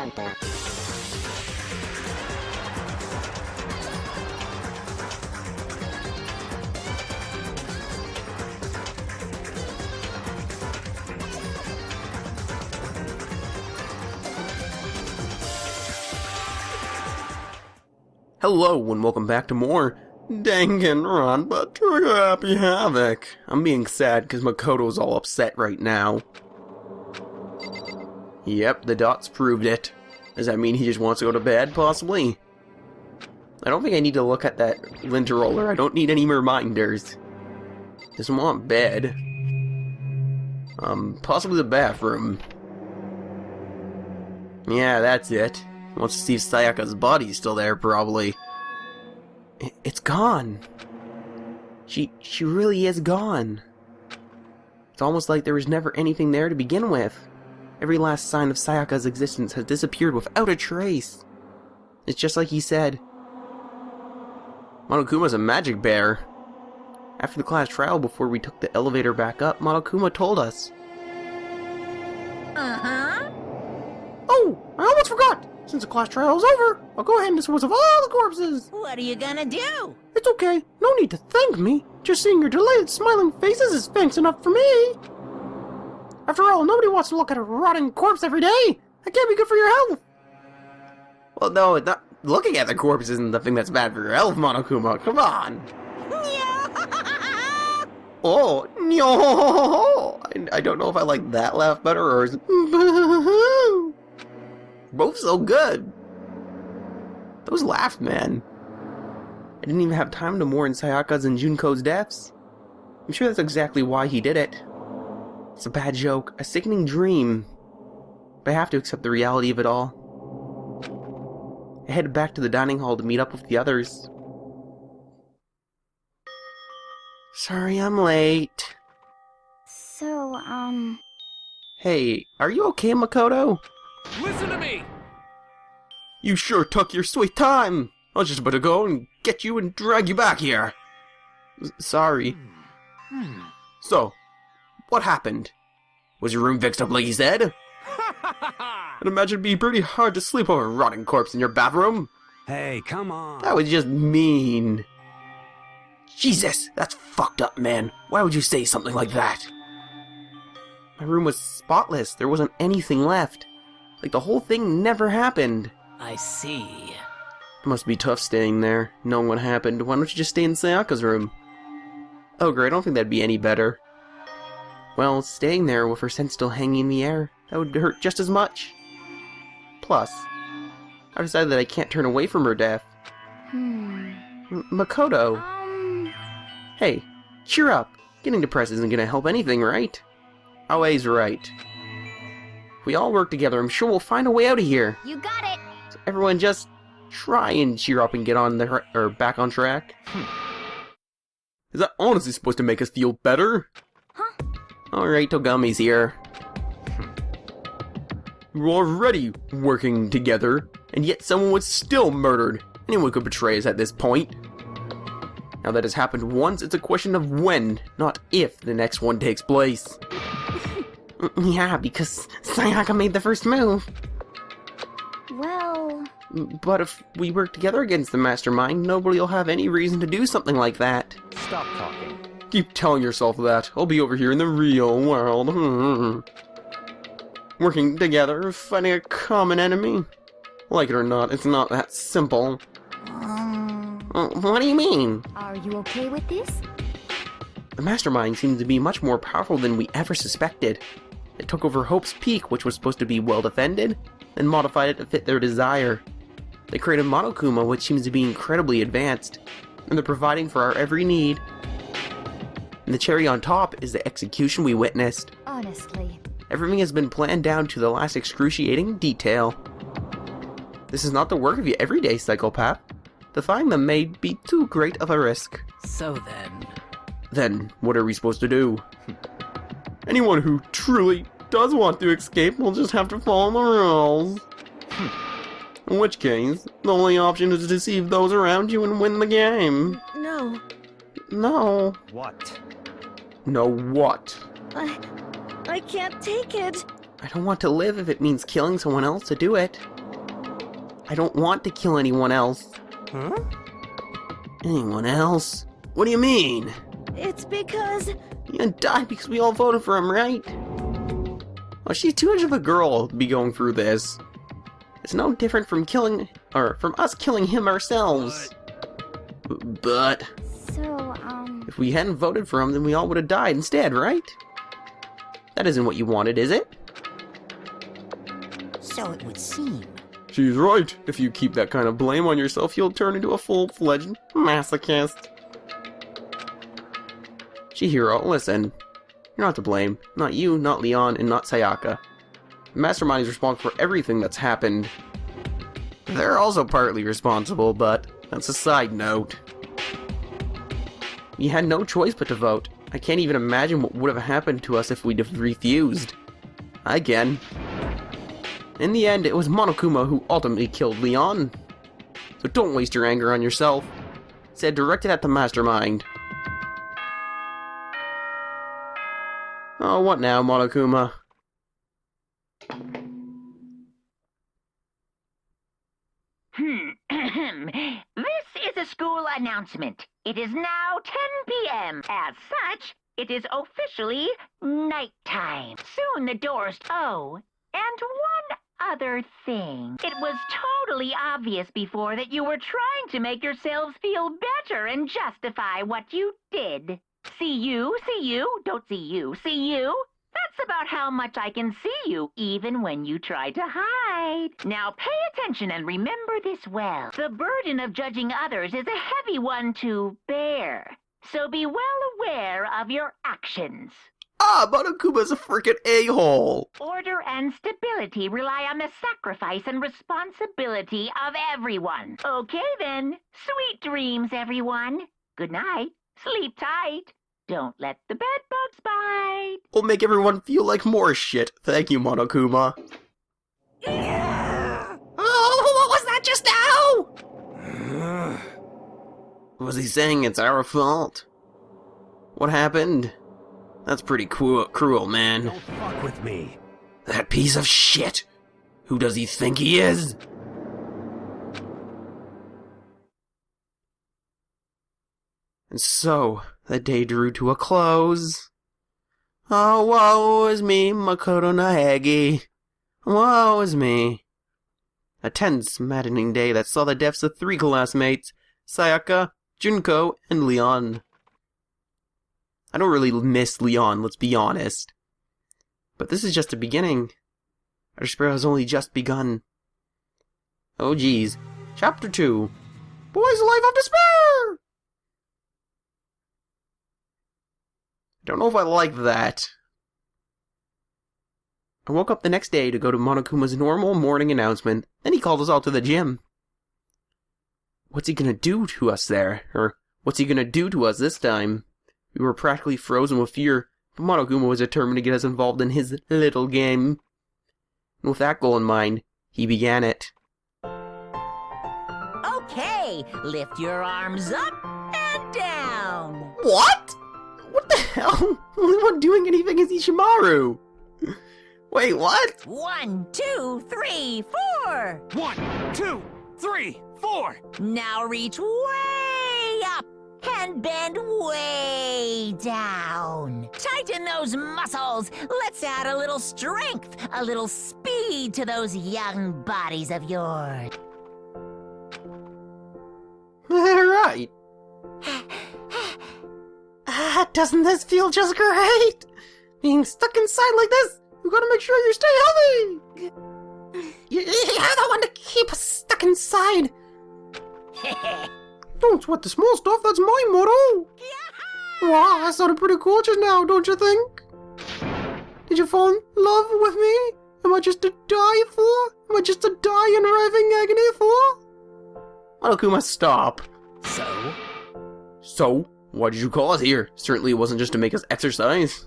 Danganronpa. Hello and welcome back to more Danganronpa Trigger Happy Havoc. I'm being sad because Makoto's all upset right now. Yep, the dots proved it. Does that mean he just wants to go to bed, possibly? I don't think I need to look at that lint roller. I don't need any reminders. Doesn't want bed. Possibly the bathroom. Yeah, that's it. Wants to see if Sayaka's body's still there, probably. It's gone. She really is gone. It's almost like there was never anything there to begin with. Every last sign of Sayaka's existence has disappeared without a trace. It's just like he said. Monokuma's a magic bear. After the class trial, before we took the elevator back up, Monokuma told us. Oh, I almost forgot! Since the class trial's over, I'll go ahead and dispose of all the corpses! What are you gonna do? It's okay, no need to thank me. Just seeing your delighted smiling faces is thanks enough for me! After all, nobody wants to look at a rotting corpse every day! That can't be good for your health! Well, no, not looking at the corpse isn't the thing that's bad for your health, Monokuma. Come on! Oh, no! I don't know if I like that laugh better or is it both so good. Those laughs, man. I didn't even have time to mourn Sayaka's and Junko's deaths. I'm sure that's exactly why he did it. It's a bad joke, a sickening dream. But I have to accept the reality of it all. I headed back to the dining hall to meet up with the others. Sorry I'm late. So, Hey, are you okay, Makoto? Listen to me! You sure took your sweet time! I was just about to go and get you and drag you back here. Sorry. So, what happened? Was your room fixed up like you said? I'd imagine it'd be pretty hard to sleep over a rotting corpse in your bathroom. Hey, come on. That was just mean. Jesus, that's fucked up, man. Why would you say something like that? My room was spotless. There wasn't anything left. Like the whole thing never happened. I see. It must be tough staying there, knowing what happened. Why don't you just stay in Sayaka's room? Ogre, I don't think that'd be any better. Well, staying there with her scent still hanging in the air, that would hurt just as much. Plus, I've decided that I can't turn away from her death. Makoto! Hey, cheer up. Getting depressed isn't gonna help anything, right? Aoi's right. If we all work together, I'm sure we'll find a way out of here. you got it! So everyone just try and cheer up and get on back on track. Is that honestly supposed to make us feel better? Huh? Alright, Togami's here. We're already working together, and yet someone was still murdered. Anyone could betray us at this point. Now that has happened once, it's a question of when, not if, the next one takes place. Yeah, because Sayaka made the first move. Well... But if we work together against the mastermind, nobody will have any reason to do something like that. Stop talking. Keep telling yourself that. I'll be over here in the real world. Working together, fighting a common enemy. Like it or not, it's not that simple. What do you mean? Are you okay with this? The mastermind seems to be much more powerful than we ever suspected. It took over Hope's Peak, which was supposed to be well defended, and modified it to fit their desire. They created Monokuma, which seems to be incredibly advanced, and they're providing for our every need. And the cherry on top is the execution we witnessed. Honestly. Everything has been planned down to the last excruciating detail. This is not the work of your everyday psychopath. Defying them may be too great of a risk. So then... Then, what are we supposed to do? Anyone who truly does want to escape will just have to follow the rules. In which case, the only option is to deceive those around you and win the game. No. No. What? No what? I can't take it. I don't want to live if it means killing someone else to do it. I don't want to kill anyone else. Huh? Anyone else? What do you mean? It's because... You died because we all voted for him, right? Well, she's too much of a girl to be going through this. It's no different from from us killing him ourselves. But So, if we hadn't voted for him, then we all would have died instead, right? That isn't what you wanted, is it? So it would seem. She's right. If you keep that kind of blame on yourself, you'll turn into a full-fledged masochist. Chihiro, listen. You're not to blame. Not you, not Leon, and not Sayaka. The Mastermind is responsible for everything that's happened. They're also partly responsible, but that's a side note. We had no choice but to vote. I can't even imagine what would have happened to us if we'd have refused. I can. In the end, it was Monokuma who ultimately killed Leon. So don't waste your anger on yourself. Instead, direct it at the Mastermind. Oh, what now, Monokuma? This is a school announcement. It is now 10 p.m. As such, it is officially nighttime. Soon the doors... Oh, and one other thing. It was totally obvious before that you were trying to make yourselves feel better and justify what you did. See you, don't see you, see you. That's about how much I can see you, even when you try to hide. Now pay attention and remember this well. The burden of judging others is a heavy one to bear. So be well aware of your actions. Ah, Monokuma's a freaking a-hole! Order and stability rely on the sacrifice and responsibility of everyone. Okay then. Sweet dreams, everyone. Good night. Sleep tight. Don't let the bedbugs bite. We'll make everyone feel like more shit. Thank you, Monokuma. Oh, what was that just now? Was he saying it's our fault? What happened? That's pretty cruel, man. Don't fuck with me. That piece of shit! Who does he think he is? And so, the day drew to a close. Oh, woe is me, Makoto Naegi. Woe is me. A tense, maddening day that saw the deaths of 3 classmates, Sayaka, Junko, and Leon. I don't really miss Leon, let's be honest. But this is just the beginning. Our despair has only just begun. Oh geez. Chapter 2. Boy's Life of Despair! I don't know if I like that. I woke up the next day to go to Monokuma's normal morning announcement, then he called us all to the gym. What's he gonna do to us there? Or, what's he gonna do to us this time? We were practically frozen with fear, but Monokuma was determined to get us involved in his little game. And with that goal in mind, he began it. Okay, lift your arms up and down. What? What the hell? The only one doing anything is Ishimaru. Wait, what? 1, 2, 3, 4. 1, 2, 3, 4. Now reach way up and bend way down. Tighten those muscles. Let's add a little strength, a little speed to those young bodies of yours. Right. Doesn't this feel just great? Being stuck inside like this, you gotta make sure you stay healthy. You're the one to keep us stuck inside. Don't sweat the small stuff, that's my motto. Wow, that sounded pretty cool just now, don't you think? Did you fall in love with me? Am I just to die for? Am I just to die in raving agony for? Monokuma, stop. So? Why did you call us here? Certainly it wasn't just to make us exercise.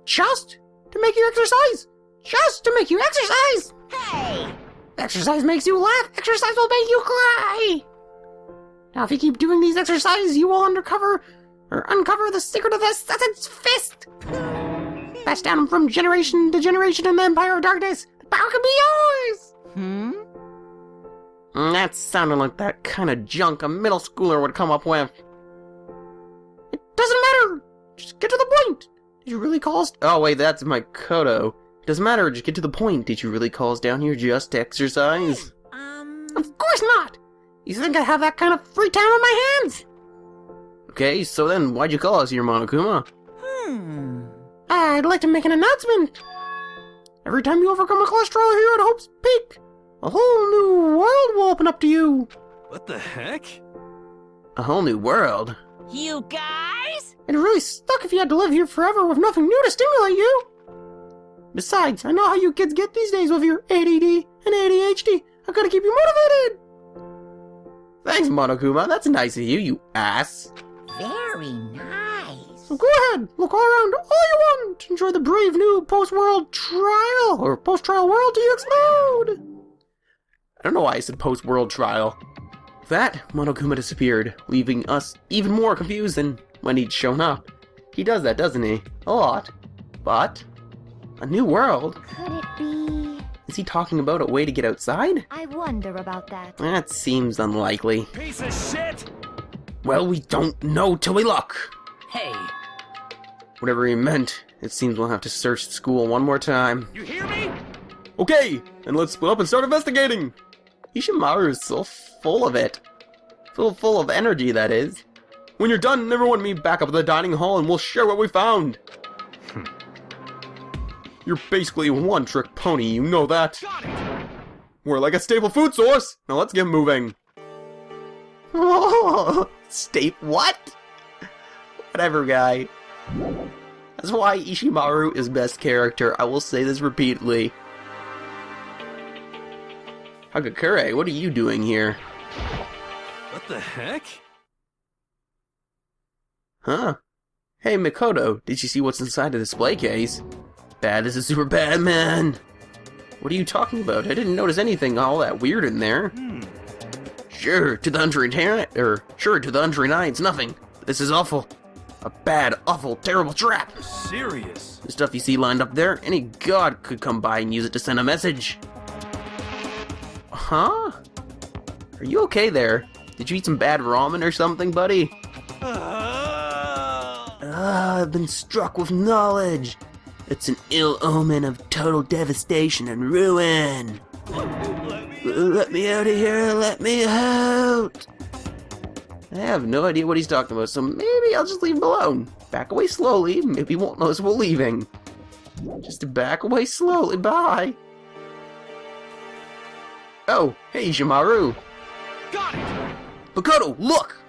Just to make you exercise! Just to make you exercise! Hey! Exercise makes you laugh, exercise will make you cry! Now if you keep doing these exercises, you will uncover the secret of the assassin's fist! passed down from generation to generation in the Empire of Darkness. The power can be yours! That sounded like that kind of junk a middle schooler would come up with. It doesn't matter! Just get to the point! Did you really call us? Oh wait, that's my Kodo. It doesn't matter, just get to the point. Did you really call us down here just to exercise? Of course not! You think I have that kind of free time on my hands? Okay, so then why'd you call us here, Monokuma? I'd like to make an announcement. Every time you overcome a cholesterol here at Hope's Peak, a whole new world will open up to you. What the heck? A whole new world? You guys? It'd really suck if you had to live here forever with nothing new to stimulate you. Besides, I know how you kids get these days with your ADD and ADHD. I gotta keep you motivated. Thanks, Monokuma. That's nice of you, you ass. Very nice. So go ahead, look all around all you want. Enjoy the brave new post-world trial, or post-trial world till you explode. I don't know why I said post-world trial. With that, Monokuma disappeared, leaving us even more confused than when he'd shown up. He does that, doesn't he? A lot. But a new world? Could it be? Is he talking about a way to get outside? I wonder about that. That seems unlikely. Piece of shit! Well, we don't know till we look. Hey. Whatever he meant, it seems we'll have to search the school one more time. You hear me? Okay, then let's split up and start investigating. Ishimaru is so full of it. Full of energy, that is. When you're done, everyone meet back up at the dining hall and we'll share what we found. You're basically a one-trick pony, you know that. Got it! We're like a staple food source. Now let's get moving. Oh, what? Whatever, guy. That's why Ishimaru is best character. I will say this repeatedly. Hagakure, what are you doing here? What the heck? Huh? Hey, Mikoto, did you see what's inside the display case? Bad, this is super bad, man. What are you talking about? I didn't notice anything all that weird in there. Sure, to the untrained eye, it's nothing. This is awful. A bad, awful, terrible trap. Serious? The stuff you see lined up there, any god could come by and use it to send a message. Huh? Are you okay there? Did you eat some bad ramen or something, buddy? I've been struck with knowledge. It's an ill omen of total devastation and ruin. Let me out of here, let me out. I have no idea what he's talking about, so maybe I'll just leave him alone. Back away slowly, maybe he won't notice we're leaving. Just to back away slowly, bye. Oh, hey Shimaru. Got it! Makoto, look!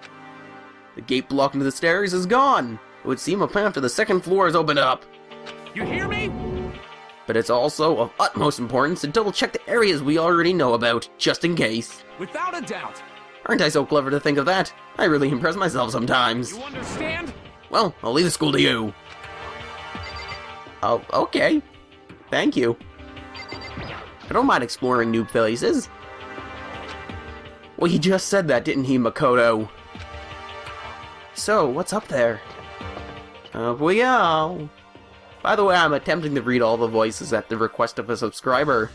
The gate blocking the stairs is gone. It would seem a path to the second floor has opened up. You hear me? But it's also of utmost importance to double check the areas we already know about, just in case. Without a doubt. Aren't I so clever to think of that? I really impress myself sometimes. You understand? Well, I'll leave the school to you. Oh, okay. Thank you. I don't mind exploring new places. Well, he just said that, didn't he, Makoto? So, what's up there? Up we go. By the way, I'm attempting to read all the voices at the request of a subscriber.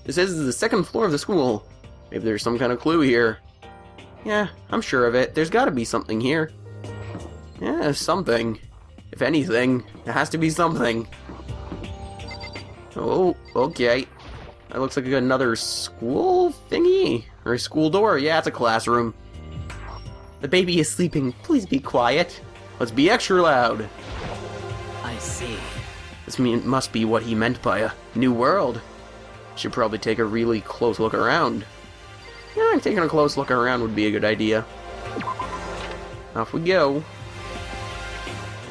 This is the second floor of the school. Maybe there's some kind of clue here. Yeah, I'm sure of it. There's gotta be something here. Yeah, something. If anything, it has to be something. Oh, okay. That looks like another school thingy? Or a school door. Yeah, it's a classroom. The baby is sleeping. Please be quiet. Let's be extra loud. I see. This must be what he meant by a new world. Should probably take a really close look around. Yeah, taking a close look around would be a good idea. Off we go.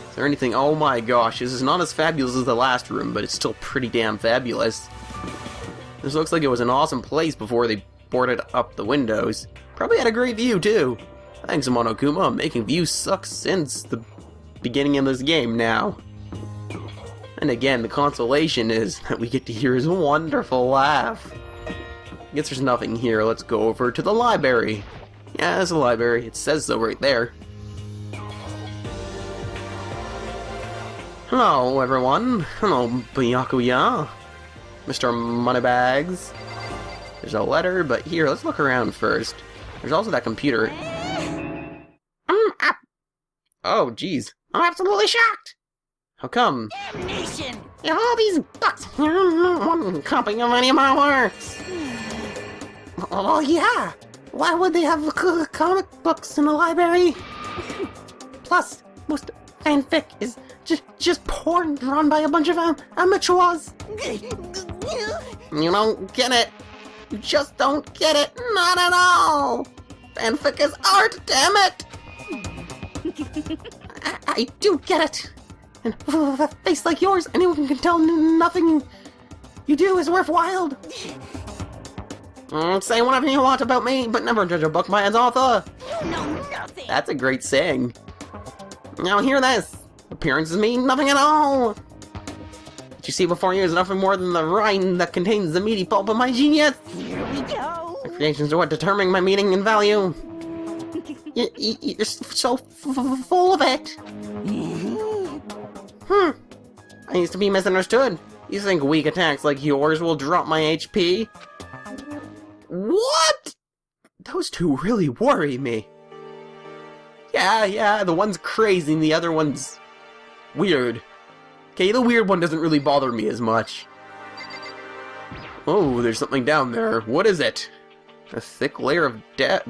Is there anything? Oh my gosh, this is not as fabulous as the last room, but it's still pretty damn fabulous. This looks like it was an awesome place before they boarded up the windows. Probably had a great view too. Thanks, Monokuma. Making views suck since the beginning of this game now. And again, the consolation is that we get to hear his wonderful laugh. I guess there's nothing here. Let's go over to the library. Yeah, there's a library. It says so right there. Hello, everyone. Hello, Byakuya. Mr. Moneybags. There's a letter, but here, let's look around first. There's also that computer. Oh, geez. I'm absolutely shocked! How come? Damnation! All these books! One copy of any of my works! Oh, yeah! Why would they have comic books in the library? Plus, most fanfic is just porn drawn by a bunch of amateurs! You don't get it! You just don't get it! Not at all! Fanfic is art, damn it! I do get it! And with a face like yours, anyone can tell nothing you do is worthwhile. Say whatever you want about me, but never judge a book by its author. You know nothing! That's a great saying. Now hear this. Appearances mean nothing at all. What you see before you is nothing more than the rind that contains the meaty pulp of my genius. Here we go! My creations are what determine my meaning and value. You're so full of it. I used to be misunderstood. You think weak attacks like yours will drop my HP? What? Those two really worry me. Yeah, the one's crazy and the other one's weird. Okay, the weird one doesn't really bother me as much. Oh, there's something down there. What is it? A thick layer of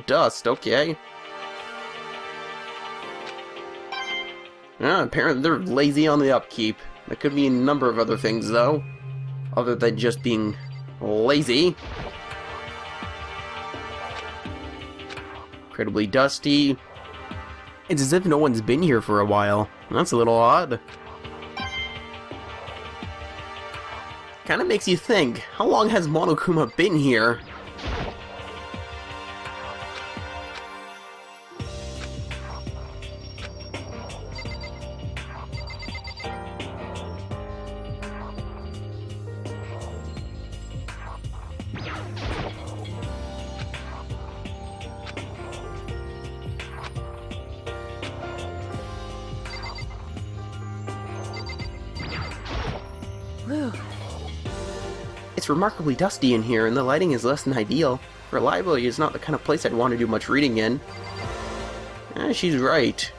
dust, okay. Apparently they're lazy on the upkeep. There could be a number of other things, though, other than just being lazy. Incredibly dusty. It's as if no one's been here for a while. That's a little odd. Kinda makes you think, how long has Monokuma been here? It's remarkably dusty in here, and the lighting is less than ideal. Reliability is not the kind of place I'd want to do much reading in. She's right.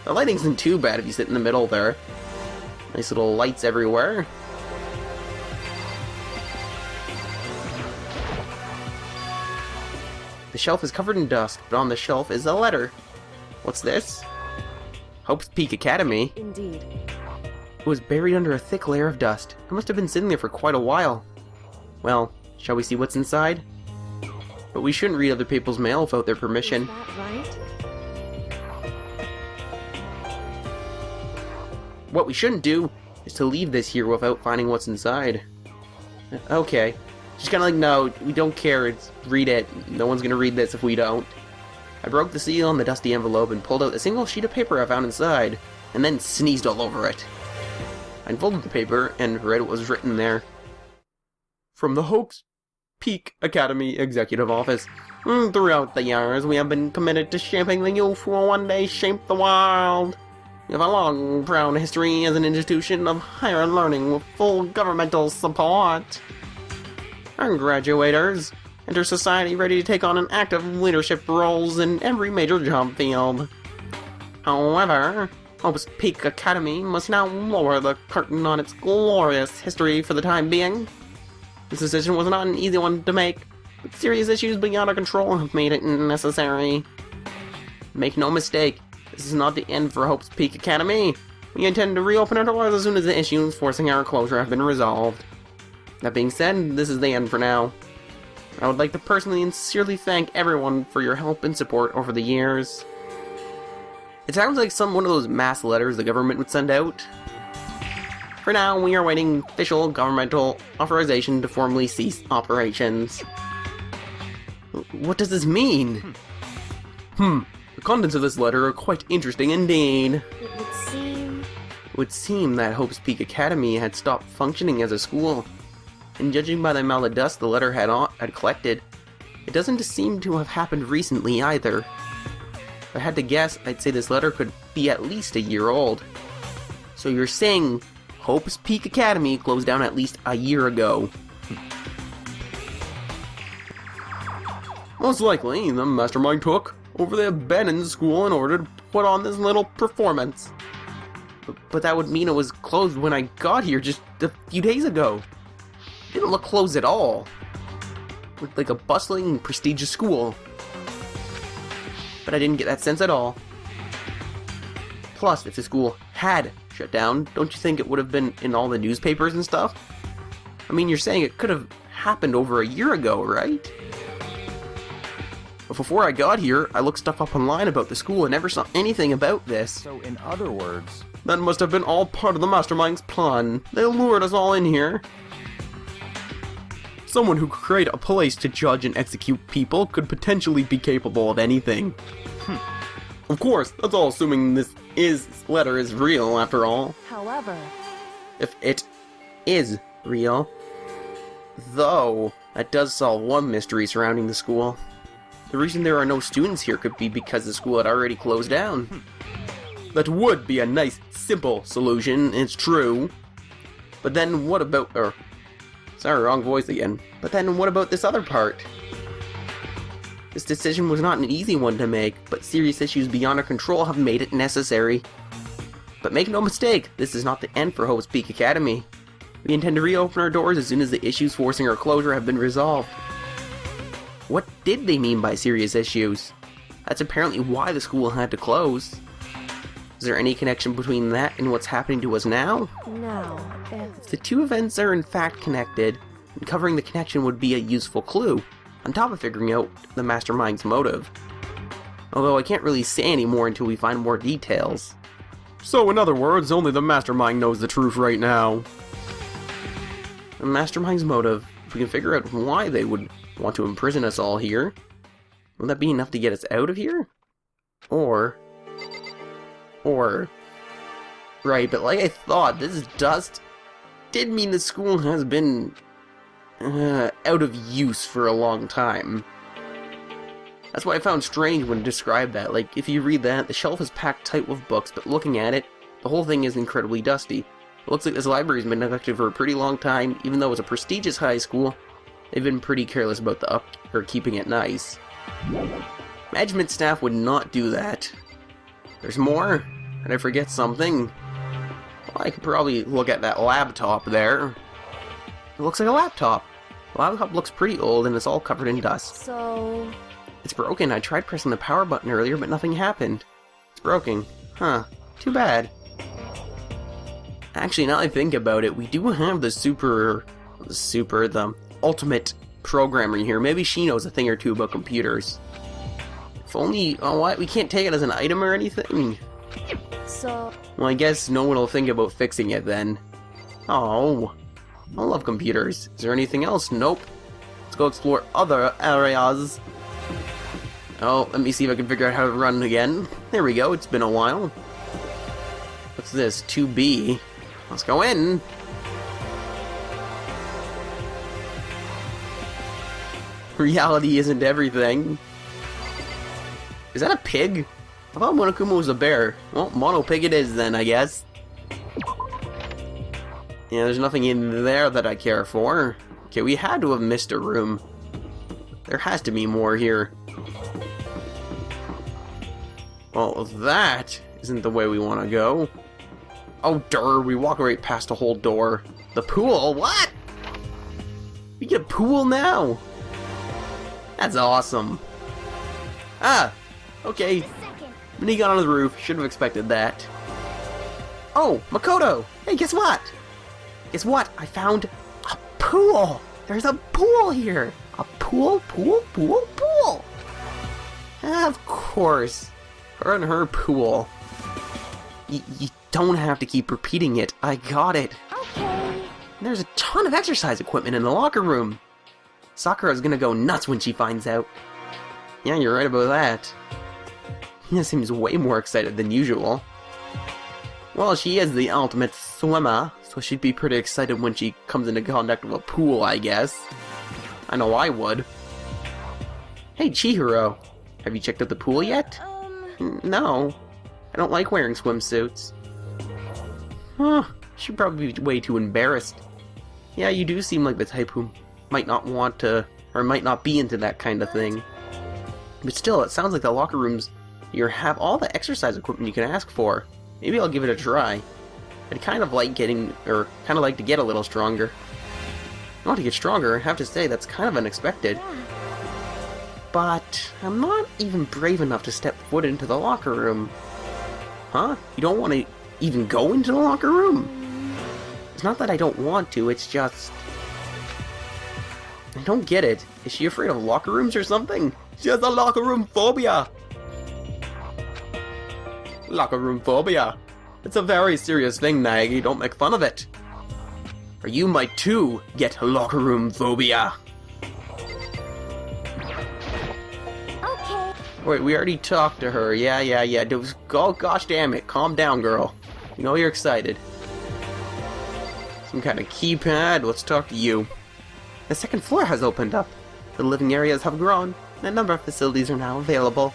The lighting isn't too bad if you sit in the middle there. Nice little lights everywhere. The shelf is covered in dust, but on the shelf is a letter. What's this? Hope's Peak Academy. Indeed. It was buried under a thick layer of dust. It must have been sitting there for quite a while. Well, shall we see what's inside? But we shouldn't read other people's mail without their permission. Is that right? What we shouldn't do is to leave this here without finding what's inside. Okay. Just kinda like, no, we don't care, read it. No one's gonna read this if we don't. I broke the seal on the dusty envelope and pulled out a single sheet of paper I found inside, and then sneezed all over it. I unfolded the paper and read what was written there. From the Hope's Peak Academy Executive Office. Throughout the years, we have been committed to shaping the youth who will one day shape the world. We have a long, proud history as an institution of higher learning with full governmental support. Our graduators enter society ready to take on an active leadership roles in every major job field. However, Hope's Peak Academy must now lower the curtain on its glorious history for the time being. This decision was not an easy one to make, but serious issues beyond our control have made it necessary. Make no mistake, this is not the end for Hope's Peak Academy. We intend to reopen our doors as soon as the issues forcing our closure have been resolved. That being said, this is the end for now. I would like to personally and sincerely thank everyone for your help and support over the years. It sounds like one of those mass letters the government would send out. For now, we are waiting official governmental authorization to formally cease operations. What does this mean? The contents of this letter are quite interesting indeed. It would seem that Hope's Peak Academy had stopped functioning as a school. And judging by the amount of dust the letter had collected, it doesn't seem to have happened recently either. If I had to guess, I'd say this letter could be at least a year old. So you're saying Hope's Peak Academy closed down at least a year ago? Most likely, the mastermind took over the abandoned school in order to put on this little performance. But that would mean it was closed when I got here just a few days ago. It didn't look closed at all. It looked like a bustling, prestigious school. But I didn't get that sense at all. Plus, if the school had shut down, don't you think it would have been in all the newspapers and stuff? I mean, you're saying it could have happened over a year ago, right? But before I got here, I looked stuff up online about the school and never saw anything about this. So in other words... That must have been all part of the mastermind's plan. They lured us all in here. Someone who could create a place to judge and execute people could potentially be capable of anything. Of course, that's all assuming this letter is real after all. However, If it is real. Though, that does solve one mystery surrounding the school. The reason there are no students here could be because the school had already closed down. That would be a nice, simple solution, it's true. But then what about... sorry, wrong voice again. But then what about this other part? This decision was not an easy one to make, but serious issues beyond our control have made it necessary. But make no mistake, this is not the end for Hope's Peak Academy. We intend to reopen our doors as soon as the issues forcing our closure have been resolved. What did they mean by serious issues? That's apparently why the school had to close. Is there any connection between that and what's happening to us now? no. If the two events are in fact connected, uncovering the connection would be a useful clue, on top of figuring out the mastermind's motive. Although I can't really say any more until we find more details. So in other words, only the mastermind knows the truth right now. The mastermind's motive, if we can figure out why they would want to imprison us all here, will that be enough to get us out of here? Or... Right, but like I thought, this dust did mean the school has been out of use for a long time. That's what I found strange when it described that. Like, if you read that, the shelf is packed tight with books, but looking at it, the whole thing is incredibly dusty. It looks like this library's been neglected for a pretty long time, even though it's a prestigious high school. They've been pretty careless about the keeping it nice. Management staff would not do that. There's more? Did I forget something? Well, I could probably look at that laptop there. It looks like a laptop. The laptop looks pretty old and it's all covered in dust. So, It's broken. I tried pressing the power button earlier, but nothing happened. It's broken. Huh. Too bad. Actually, now that I think about it, we do have the ultimate programmer here. Maybe she knows a thing or two about computers. If only, oh what? We can't take it as an item or anything? so, Well, I guess no one will think about fixing it then. Oh, I love computers. Is there anything else? Nope. Let's go explore other areas. Oh, let me see if I can figure out how to run again. There we go, it's been a while. What's this? 2B. Let's go in. Reality isn't everything. Is that a pig? I thought Monokuma was a bear. Well, Monopig it is then, I guess. Yeah, there's nothing in there that I care for. Okay, we had to have missed a room. There has to be more here. Well, that isn't the way we want to go. Oh, durr, we walk right past a whole door. The pool? What? We get a pool now? That's awesome. Ah, okay. When he got on the roof, should have expected that. Oh, Makoto! Hey, guess what? Guess what? I found a pool! There's a pool here! A pool, pool, pool, pool! Of course. Her and her pool. You don't have to keep repeating it. I got it. okay. There's a ton of exercise equipment in the locker room. Sakura's gonna go nuts when she finds out. Yeah, you're right about that. He seems way more excited than usual. Well, she is the ultimate swimmer, so she'd be pretty excited when she comes into contact with a pool, I guess. I know I would. Hey, Chihiro. Have you checked out the pool yet? No. I don't like wearing swimsuits. Huh, she'd probably be way too embarrassed. Yeah, you do seem like the type who might not want to, or might not be into that kind of thing. But still, it sounds like the locker rooms here have all the exercise equipment you can ask for. Maybe I'll give it a try. I'd kind of like to get a little stronger. I want to get stronger, I have to say, that's kind of unexpected. But I'm not even brave enough to step foot into the locker room. Huh? You don't want to even go into the locker room? It's not that I don't want to, it's just... I don't get it. Is she afraid of locker rooms or something? She has a locker room phobia! Locker room phobia. It's a very serious thing, Nagi. Don't make fun of it. Or you might too get locker room phobia. Okay. Wait, we already talked to her. Yeah. Oh, gosh damn it. Calm down, girl. You know you're excited. Some kind of keypad. Let's talk to you. The second floor has opened up. The living areas have grown, and a number of facilities are now available.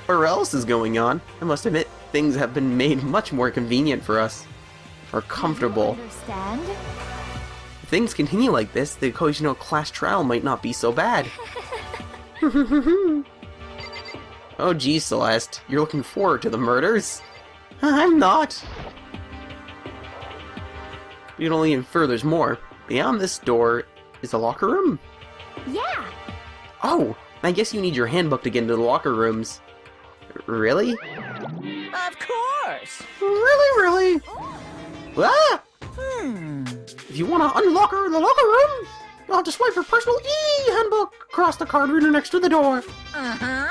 What else is going on? I must admit, things have been made much more convenient for us. Or comfortable. Understand? If things continue like this, the occasional class trial might not be so bad. Oh geez, Celeste, you're looking forward to the murders? I'm not. You'd only infer there's more. Beyond this door is a locker room? Yeah. Oh, I guess you need your handbook to get into the locker rooms. Really? Of course. Really? Ah! Hmm. If you want to unlock the locker room, you'll have to swipe your personal e-handbook across the card reader next to the door. Uh-huh.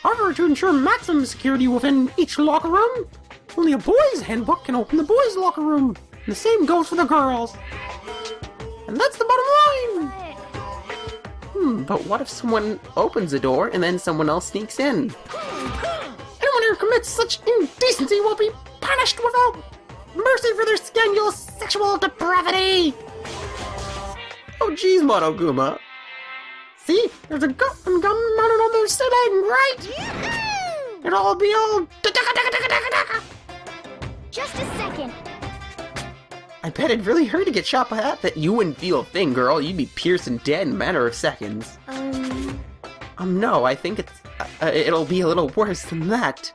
However, to ensure maximum security within each locker room, only a boys' handbook can open the boys' locker room. And the same goes for the girls. And that's the bottom line. But what if someone opens the door and then someone else sneaks in? Anyone who commits such indecency will be punished without mercy for their scandalous sexual depravity! Oh jeez, Monoguma. See? There's a gun mounted on their sitting, right? It'll all be all... Just a second. I bet it'd really hurt to get shot by that you wouldn't feel a thing, girl. You'd be pierced and dead in a matter of seconds. No, I think it'll be a little worse than that.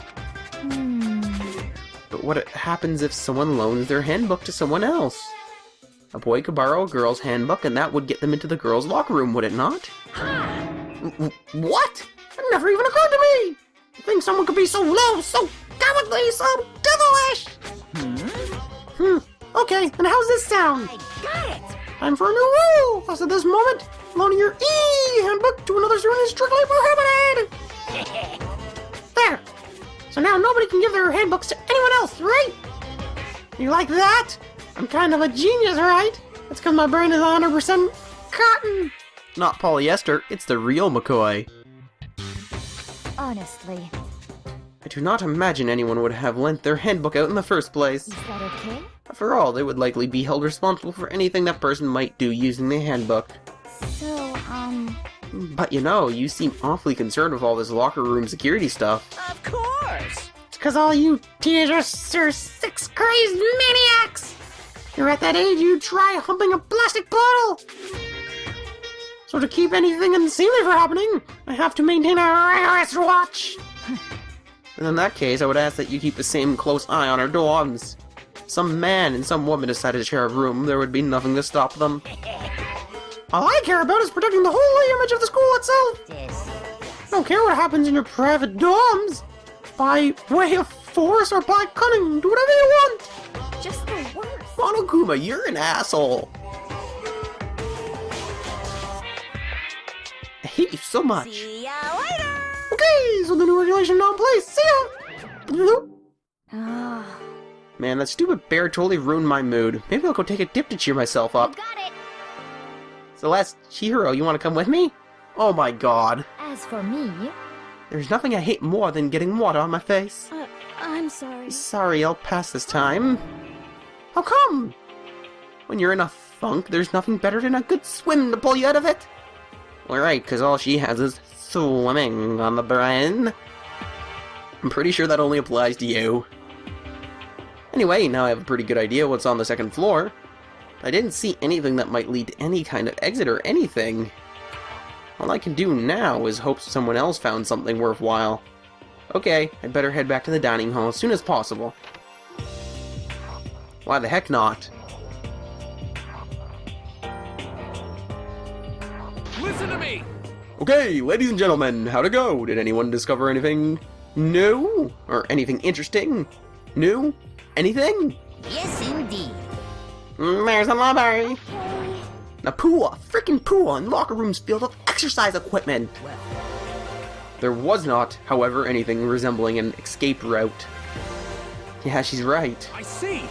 But what happens if someone loans their handbook to someone else? A boy could borrow a girl's handbook and that would get them into the girl's locker room, would it not? What? It never even occurred to me! I think someone could be so low, so cowardly, so devilish! Okay, then how's this sound? I got it. Time for a new rule! As of this moment, loaning your e-handbook to another student is strictly prohibited! There! So now nobody can give their handbooks to anyone else, right? You like that? I'm kind of a genius, right? That's because my brain is 100% cotton! Not polyester, it's the real McCoy. Honestly. I do not imagine anyone would have lent their handbook out in the first place. Is that okay? After all, they would likely be held responsible for anything that person might do using the handbook. So, But you know, you seem awfully concerned with all this locker room security stuff. Of course. It's because all you teenagers are sex crazed maniacs! You're at that age you try humping a plastic bottle! So to keep anything unseemly from happening, I have to maintain a rigorous watch! And in that case, I would ask that you keep the same close eye on our dorms. Some man and some woman decided to share a room, there would be nothing to stop them. All I care about is protecting the whole image of the school itself! I don't care what happens in your private dorms! By way of force or by cunning, do whatever you want! just the worst. Monokuma, you're an asshole! I hate you so much. See ya later. Okay, so the new regulation now in place. See ya! Ah, Man, that stupid bear totally ruined my mood. Maybe I'll go take a dip to cheer myself up. got it. Celeste, Chihiro, you want to come with me? Oh my god. As for me, There's nothing I hate more than getting water on my face. I'm sorry. Sorry, I'll pass this time. How come? When you're in a funk, there's nothing better than a good swim to pull you out of it. Well, right, because all she has is swimming on the brain. I'm pretty sure that only applies to you. Anyway, now I have a pretty good idea what's on the second floor. I didn't see anything that might lead to any kind of exit or anything. All I can do now is hope someone else found something worthwhile. Okay, I'd better head back to the dining hall as soon as possible. Why the heck not? Listen to me! Okay, ladies and gentlemen, how'd it go? Did anyone discover anything new? Or anything interesting? New? Anything? Yes, indeed. There's a library. Okay. A pool, a freaking pool, and locker rooms filled with exercise equipment. Well, There was not, however, anything resembling an escape route. Yeah, she's right. I see!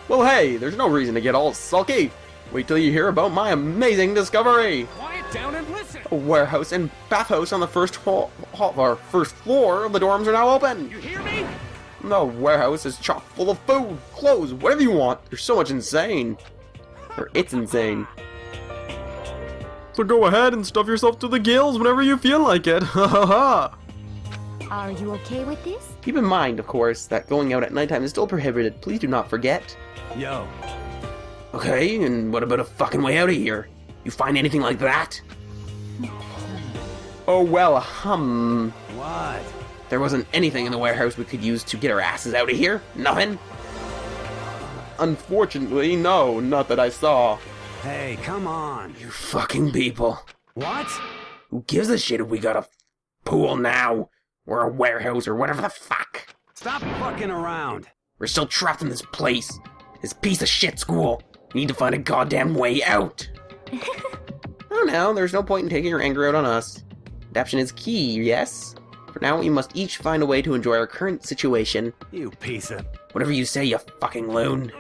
Well, hey, there's no reason to get all sulky. Wait till you hear about my amazing discovery. Quiet down and listen! A warehouse and bathhouse on the first floor of the dorms are now open. You hear me? The warehouse is chock full of food, clothes, whatever you want. There's so much insane. Or it's insane. So go ahead and stuff yourself to the gills whenever you feel like it. Ha ha ha. Are you okay with this? Keep in mind, of course, that going out at nighttime is still prohibited. Please do not forget. Yo. Okay, and what about a fucking way out of here? You find anything like that? Oh well, What? There wasn't anything in the warehouse we could use to get our asses out of here? Nothing? Unfortunately, no, not that I saw. Hey, come on. You fucking people. What? Who gives a shit if we got a pool now? Or a warehouse or whatever the fuck? Stop fucking around. We're still trapped in this place. This piece of shit school. We need to find a goddamn way out. Oh no, there's no point in taking your anger out on us. Adaption is key, yes? For now, we must each find a way to enjoy our current situation. You piece of... Whatever you say, you fucking loon.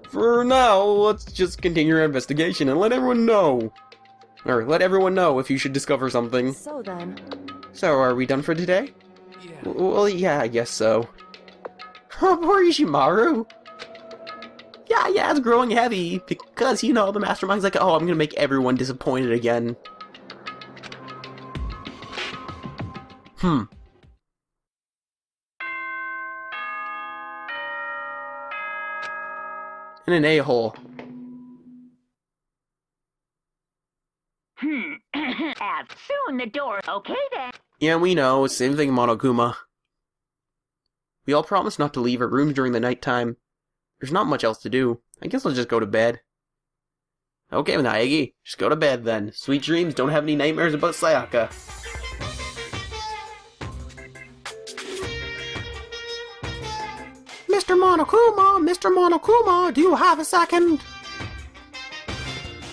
For now, let's just continue our investigation and let everyone know. Or let everyone know if you should discover something. So then. So, are we done for today? Yeah. Well, yeah, I guess so. Oh, poor Ishimaru. Yeah, it's growing heavy. Because, you know, the mastermind's like, oh, I'm gonna make everyone disappointed again. And an a-hole. As soon the door. Okay then. Yeah, we know. Same thing, Monokuma. We all promised not to leave our rooms during the nighttime. There's not much else to do. I guess I'll just go to bed. Okay, Naegi. Just go to bed then. Sweet dreams. Don't have any nightmares about Sayaka. Mr. Monokuma, do you have a second?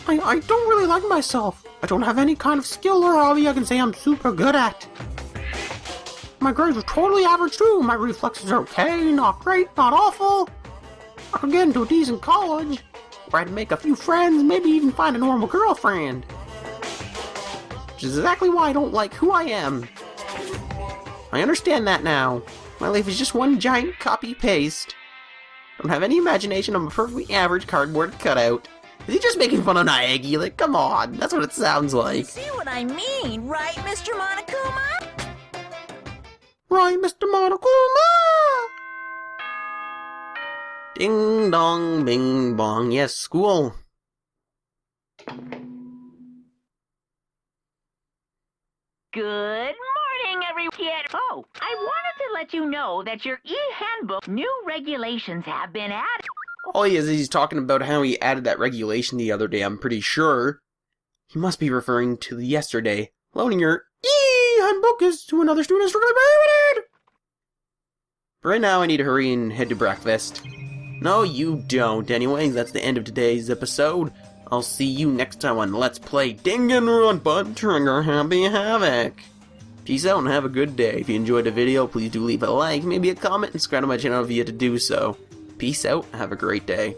I don't really like myself. I don't have any kind of skill or hobby I can say I'm super good at. My grades are totally average too. My reflexes are okay, not great, not awful. I could get into a decent college, where I'd make a few friends, maybe even find a normal girlfriend. Which is exactly why I don't like who I am. I understand that now. My life is just one giant copy-paste. Don't have any imagination, I'm a perfectly average cardboard cutout. Is he just making fun of Naegi? Like, come on, that's what it sounds like. See what I mean, right, Mr. Monokuma? Right, Mr. Monokuma! Ding dong, bing bong. Yes, school. Good morning, every kid. Oh, I wanted to let you know that your e-handbook new regulations have been added. All he is he's talking about how he added that regulation the other day, I'm pretty sure. He must be referring to the yesterday. Loaning your e-handbook is to another student is strictly prohibited! But right now I need to hurry and head to breakfast. No, you don't. Anyways, that's the end of today's episode. I'll see you next time on Let's Play Danganronpa Trigger Happy Havoc. Peace out and have a good day. If you enjoyed the video, please do leave a like, maybe a comment, and subscribe to my channel if you yet to do so. Peace out, have a great day.